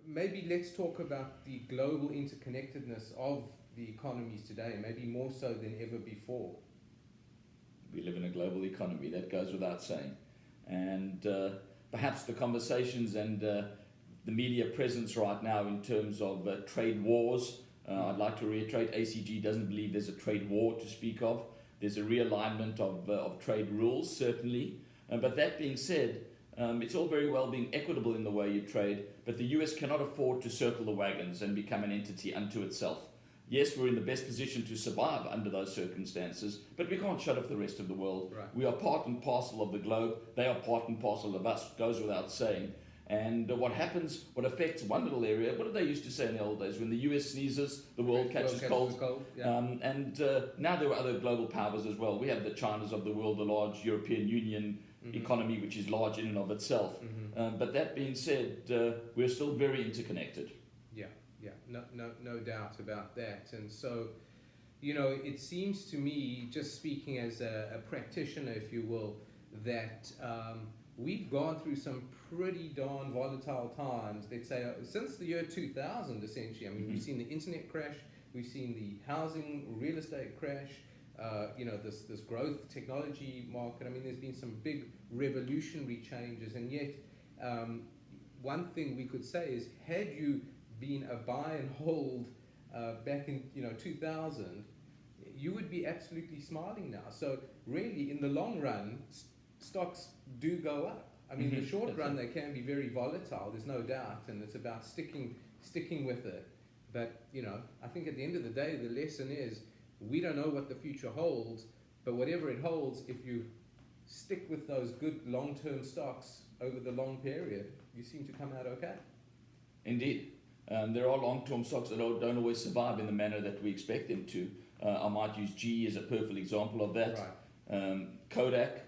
maybe let's talk about the global interconnectedness of the economies today, maybe more so than ever before. We live in a global economy, that goes without saying. And perhaps the conversations and the media presence right now in terms of trade wars, I'd like to reiterate, ACG doesn't believe there's a trade war to speak of. There's a realignment of trade rules, certainly. But that being said, it's all very well being equitable in the way you trade, but the US cannot afford to circle the wagons and become an entity unto itself. Yes, we're in the best position to survive under those circumstances, but we can't shut off the rest of the world. Right. We are part and parcel of the globe. They are part and parcel of us, goes without saying. And what happens, what affects one little area, what did they used to say in the old days? When the US sneezes, the world catches cold. Yeah. Now there are other global powers as well. We have the Chinas of the world, the large European Union economy, which is large in and of itself. But that being said, we're still very interconnected. Yeah, no doubt about that. And so, you know, it seems to me, just speaking as a practitioner, if you will, that we've gone through some pretty darn volatile times, let's say, since the year 2000, essentially. I mean, we've seen the internet crash, we've seen the housing, real estate crash, you know, this growth technology market. I mean, there's been some big revolutionary changes, and yet one thing we could say is, had you been a buy and hold back in 2000, you would be absolutely smiling now. So really, in the long run, stocks do go up. I mean, the short run, they can be very volatile, there's no doubt, and it's about sticking with it. But, you know, I think at the end of the day, the lesson is, we don't know what the future holds, but whatever it holds, if you stick with those good long-term stocks over the long period, you seem to come out okay. Indeed. There are long-term stocks that don't always survive in the manner that we expect them to. I might use GE as a perfect example of that. Right. Kodak,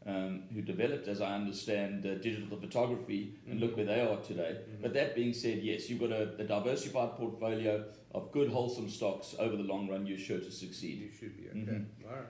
who developed, as I understand, digital photography, and look where they are today. But that being said, yes, you've got a diversified portfolio of good, wholesome stocks over the long run. You're sure to succeed. You should be okay. All right.